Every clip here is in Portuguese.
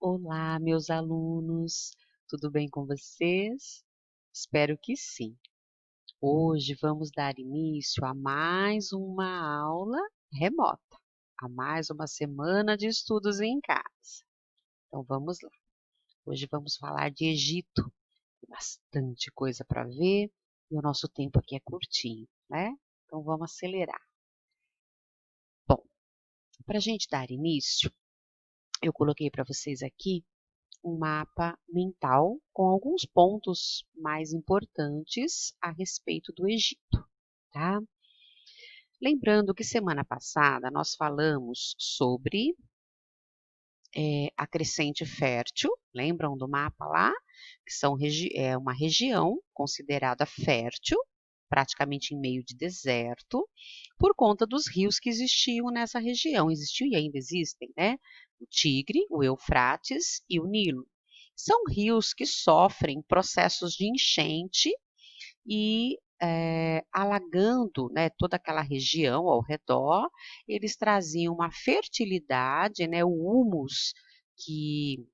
Olá, meus alunos, tudo bem com vocês? Espero que sim. Hoje vamos dar início a mais uma aula remota, a mais uma semana de estudos em casa. Então vamos lá. Hoje vamos falar de Egito. Tem bastante coisa para ver e o nosso tempo aqui é curtinho, né? Então vamos acelerar. Bom, para a gente dar início, eu coloquei para vocês aqui um mapa mental com alguns pontos mais importantes a respeito do Egito, tá? Lembrando que semana passada nós falamos sobre a crescente fértil, lembram do mapa lá? Que é uma região considerada fértil, praticamente em meio de deserto, por conta dos rios que existiam nessa região. Existiam e ainda existem, né? O Tigre, o Eufrates e o Nilo. São rios que sofrem processos de enchente e alagando, né, toda aquela região ao redor, eles traziam uma fertilidade, né, o humus, que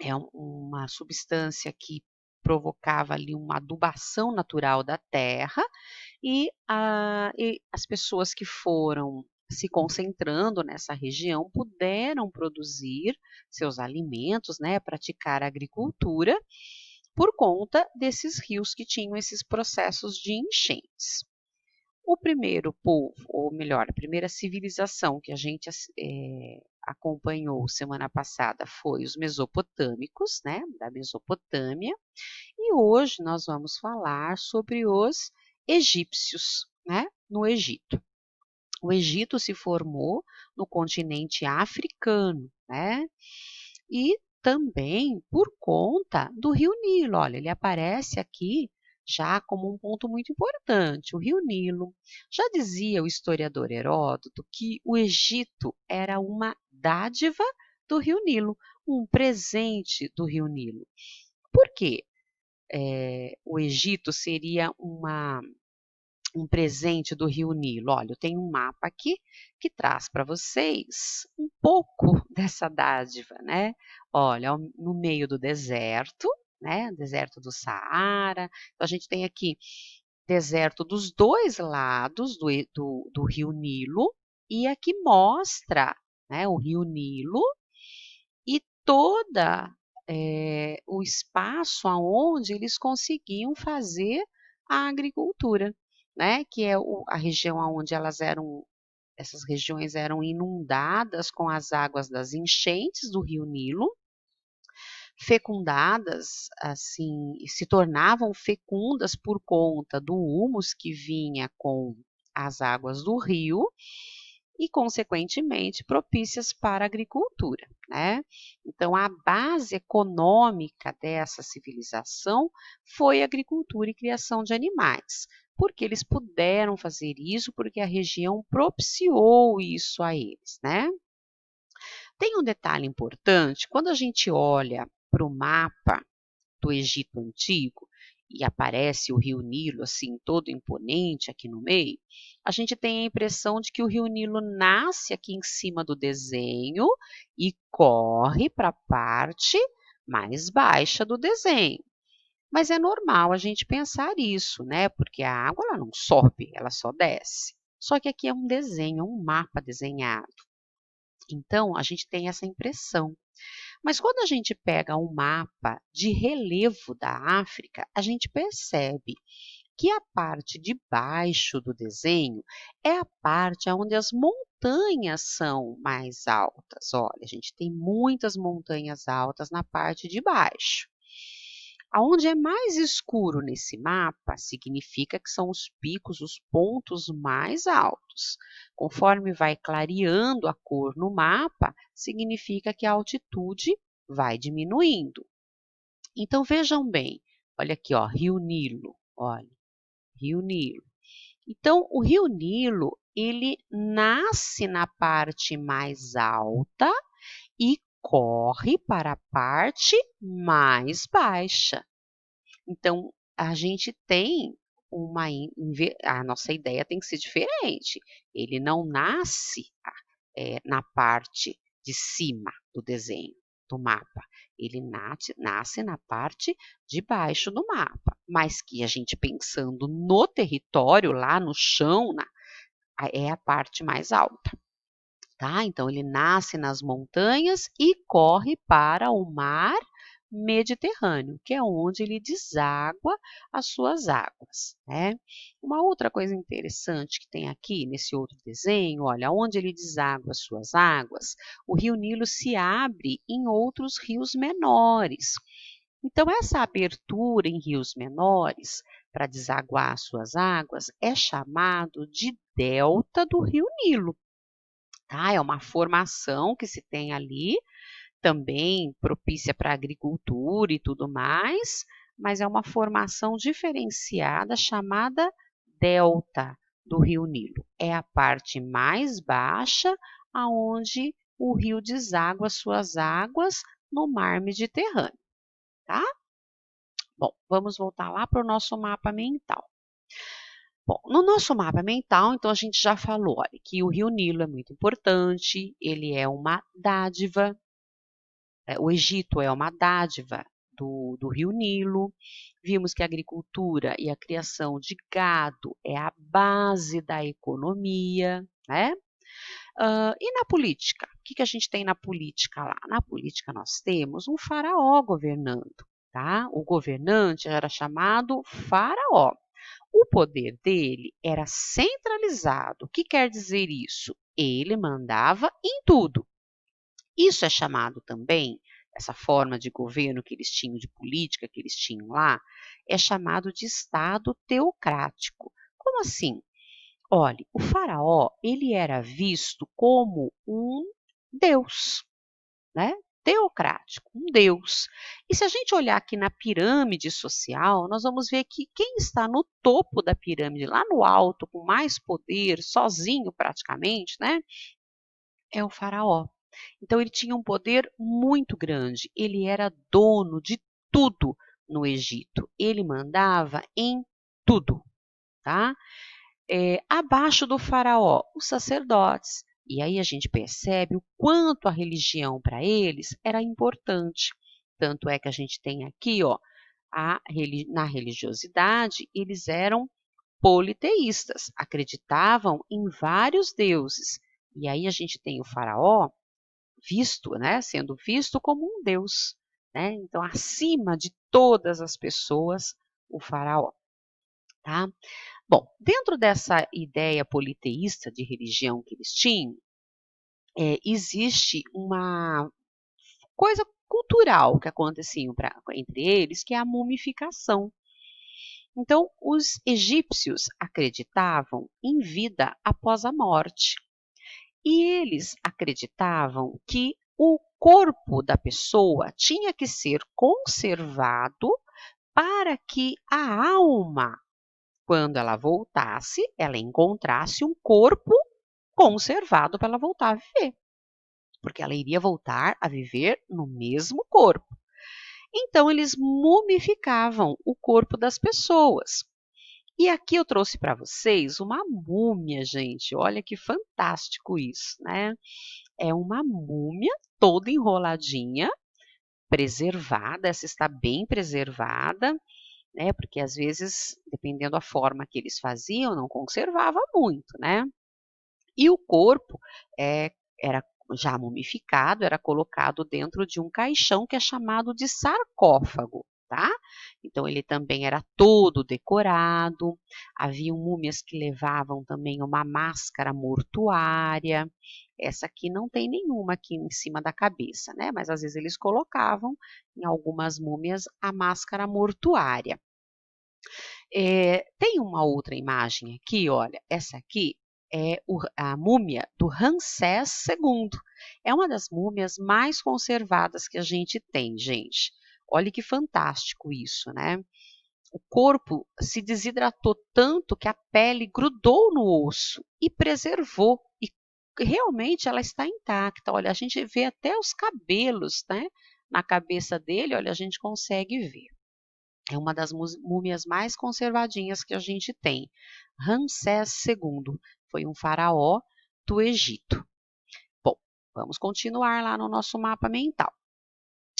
é uma substância que provocava ali uma adubação natural da terra, e as pessoas que foram se concentrando nessa região puderam produzir seus alimentos, né, praticar a agricultura, por conta desses rios que tinham esses processos de enchentes. O primeiro povo, ou melhor, a primeira civilização que a gente acompanhou semana passada foi os mesopotâmicos, né, da Mesopotâmia, e hoje nós vamos falar sobre os egípcios, né, no Egito. O Egito se formou no continente africano, né? E também por conta do Rio Nilo. Olha, ele aparece aqui já como um ponto muito importante, o Rio Nilo. Já dizia o historiador Heródoto que o Egito era uma dádiva do Rio Nilo, um presente do Rio Nilo. Por quê? O Egito seria um presente do Rio Nilo. Olha, eu tenho um mapa aqui que traz para vocês um pouco dessa dádiva, né? Olha, no meio do deserto, né? Deserto do Saara. Então, a gente tem aqui deserto dos dois lados do Rio Nilo, e aqui mostra, né, o Rio Nilo e toda o espaço aonde eles conseguiam fazer a agricultura, né? Que é a região onde essas regiões eram inundadas com as águas das enchentes do Rio Nilo, fecundadas, assim, se tornavam fecundas por conta do humus que vinha com as águas do rio e, consequentemente, propícias para a agricultura, né? Então, a base econômica dessa civilização foi a agricultura e criação de animais, porque eles puderam fazer isso, porque a região propiciou isso a eles, né? Tem um detalhe importante, quando a gente olha para o mapa do Egito Antigo e aparece o Rio Nilo assim todo imponente aqui no meio, a gente tem a impressão de que o Rio Nilo nasce aqui em cima do desenho e corre para a parte mais baixa do desenho. Mas é normal a gente pensar isso, né? Porque a água ela não sobe, ela só desce. Só que aqui é um desenho, é um mapa desenhado. Então, a gente tem essa impressão. Mas quando a gente pega um mapa de relevo da África, a gente percebe que a parte de baixo do desenho é a parte onde as montanhas são mais altas. Olha, a gente tem muitas montanhas altas na parte de baixo. Aonde é mais escuro nesse mapa, significa que são os picos, os pontos mais altos. Conforme vai clareando a cor no mapa, significa que a altitude vai diminuindo. Então vejam bem, olha aqui, ó, Rio Nilo, olha, Rio Nilo. Então o Rio Nilo, ele nasce na parte mais alta e corre para a parte mais baixa. Então, a gente tem a nossa ideia tem que ser diferente. Ele não nasce na parte de cima do desenho. do mapa. Ele nasce na parte de baixo do mapa, mas que a gente pensando no território, lá no chão, é a parte mais alta. Tá? Então, ele nasce nas montanhas e corre para o mar Mediterrâneo, que é onde ele deságua as suas águas, né? Uma outra coisa interessante que tem aqui nesse outro desenho, olha, onde ele deságua as suas águas, o rio Nilo se abre em outros rios menores. Então, essa abertura em rios menores para desaguar as suas águas é chamado de delta do rio Nilo. Tá? É uma formação que se tem ali, também propícia para a agricultura e tudo mais, mas é uma formação diferenciada chamada delta do rio Nilo. É a parte mais baixa aonde o rio deságua suas águas no mar Mediterrâneo, tá? Bom, vamos voltar lá para o nosso mapa mental. Bom, no nosso mapa mental, então a gente já falou, olha, que o rio Nilo é muito importante, ele é uma dádiva, o Egito é uma dádiva do rio Nilo. Vimos que a agricultura e a criação de gado é a base da economia, né? E na política? O que a gente tem na política lá? Na política nós temos um faraó governando, tá? O governante era chamado faraó. O poder dele era centralizado. O que quer dizer isso? Ele mandava em tudo. Isso é chamado também, essa forma de governo que eles tinham, de política que eles tinham lá, é chamado de Estado teocrático. Como assim? Olhe, o faraó, ele era visto como um deus, né? Teocrático, um deus. E se a gente olhar aqui na pirâmide social, nós vamos ver que quem está no topo da pirâmide, lá no alto, com mais poder, sozinho praticamente, né? É o faraó. Então ele tinha um poder muito grande. Ele era dono de tudo no Egito. Ele mandava em tudo, tá? Abaixo do faraó, os sacerdotes. E aí a gente percebe o quanto a religião para eles era importante. Tanto é que a gente tem aqui, ó, na religiosidade, eles eram politeístas, acreditavam em vários deuses. E aí a gente tem o faraó visto, né, sendo visto como um deus, né? Então, acima de todas as pessoas, o faraó, tá? Bom, dentro dessa ideia politeísta de religião que eles tinham, existe uma coisa cultural que acontecia entre eles, que é a mumificação. Então, os egípcios acreditavam em vida após a morte. E eles acreditavam que o corpo da pessoa tinha que ser conservado para que a alma, quando ela voltasse, ela encontrasse um corpo conservado para ela voltar a viver, porque ela iria voltar a viver no mesmo corpo. Então, eles mumificavam o corpo das pessoas. E aqui eu trouxe para vocês uma múmia, gente. Olha que fantástico isso, né? É uma múmia toda enroladinha, preservada, essa está bem preservada, né? Porque às vezes, dependendo da forma que eles faziam, não conservava muito, né? E o corpo era já mumificado, era colocado dentro de um caixão que é chamado de sarcófago, tá? Então ele também era todo decorado, haviam múmias que levavam também uma máscara mortuária. Essa aqui não tem nenhuma aqui em cima da cabeça, né? Mas às vezes eles colocavam em algumas múmias a máscara mortuária. Tem uma outra imagem aqui, olha, essa aqui é a múmia do Ramsés II. É uma das múmias mais conservadas que a gente tem, gente. Olha que fantástico isso, né? O corpo se desidratou tanto que a pele grudou no osso e preservou. E realmente ela está intacta. Olha, a gente vê até os cabelos, né? Na cabeça dele, olha, a gente consegue ver. É uma das múmias mais conservadinhas que a gente tem. Ramsés II foi um faraó do Egito. Bom, vamos continuar lá no nosso mapa mental.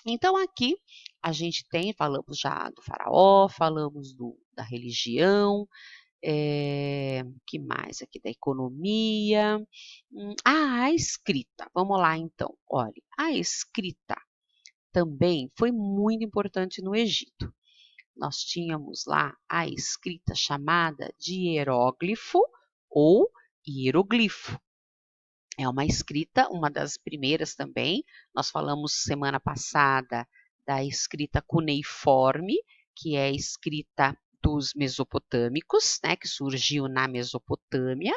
Então, aqui a gente falamos já do faraó, falamos da religião, que mais aqui? Da economia. A escrita. Vamos lá, então. Olha, a escrita também foi muito importante no Egito. Nós tínhamos lá a escrita chamada de hieróglifo ou hieroglifo. É uma escrita, uma das primeiras também. Nós falamos semana passada da escrita cuneiforme, que é a escrita dos mesopotâmicos, né, que surgiu na Mesopotâmia.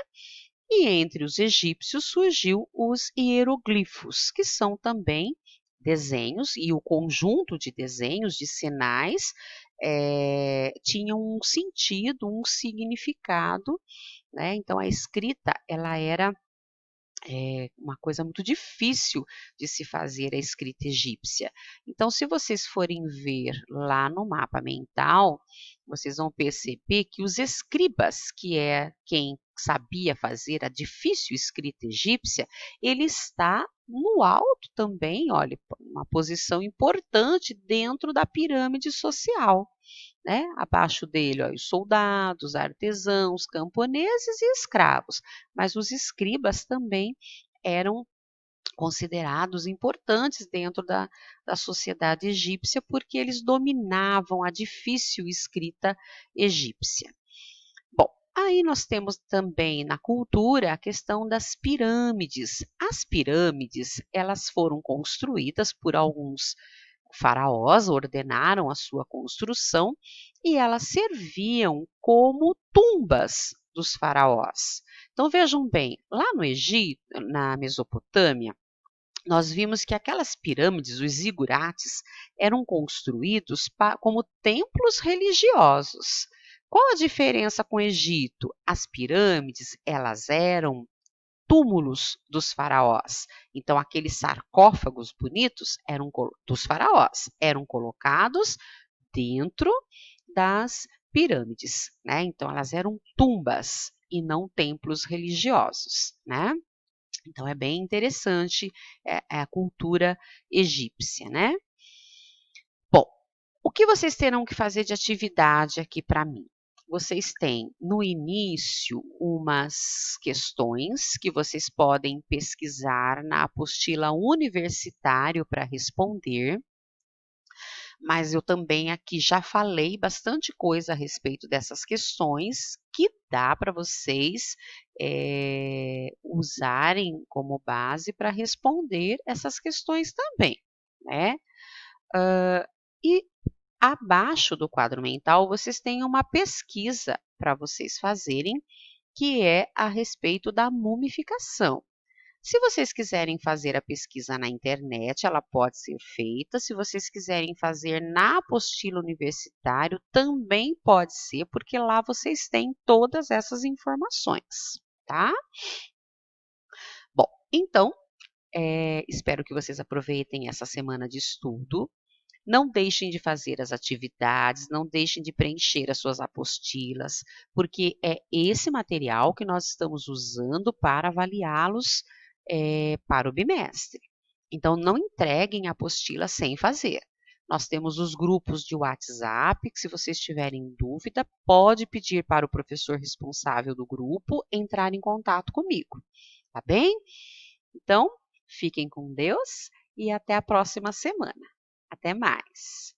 E entre os egípcios surgiu os hieroglifos, que são também desenhos, e o conjunto de desenhos, de sinais, tinham um sentido, um significado, né? Então a escrita, ela era uma coisa muito difícil de se fazer, a escrita egípcia. Então, se vocês forem ver lá no mapa mental, vocês vão perceber que os escribas, que é quem sabia fazer a difícil escrita egípcia, ele está no alto também, olha, uma posição importante dentro da pirâmide social. Né? Abaixo dele, ó, os soldados, artesãos, camponeses e escravos. Mas os escribas também eram considerados importantes dentro da sociedade egípcia, porque eles dominavam a difícil escrita egípcia. Bom, aí nós temos também na cultura a questão das pirâmides. As pirâmides, elas foram construídas por alguns faraós, ordenaram a sua construção e elas serviam como tumbas dos faraós. Então vejam bem, lá no Egito, na Mesopotâmia, nós vimos que aquelas pirâmides, os zigurates, eram construídos como templos religiosos. Qual a diferença com o Egito? As pirâmides, elas eram túmulos dos faraós. Então, aqueles sarcófagos bonitos dos faraós eram colocados dentro das pirâmides, né? Então, elas eram tumbas e não templos religiosos, né? Então, é bem interessante a cultura egípcia, né? Bom, o que vocês terão que fazer de atividade aqui para mim? Vocês têm no início umas questões que vocês podem pesquisar na apostila universitário para responder, mas eu também aqui já falei bastante coisa a respeito dessas questões que dá para vocês usarem como base para responder essas questões também, né? E abaixo do quadro mental, vocês têm uma pesquisa para vocês fazerem, que é a respeito da mumificação. Se vocês quiserem fazer a pesquisa na internet, ela pode ser feita. Se vocês quiserem fazer na apostila universitário, também pode ser, porque lá vocês têm todas essas informações, tá? Bom, então, espero que vocês aproveitem essa semana de estudo. Não deixem de fazer as atividades, não deixem de preencher as suas apostilas, porque é esse material que nós estamos usando para avaliá-los para o bimestre. Então, não entreguem a apostila sem fazer. Nós temos os grupos de WhatsApp, que se vocês tiverem dúvida, pode pedir para o professor responsável do grupo entrar em contato comigo, tá bem? Então, fiquem com Deus e até a próxima semana. Até mais!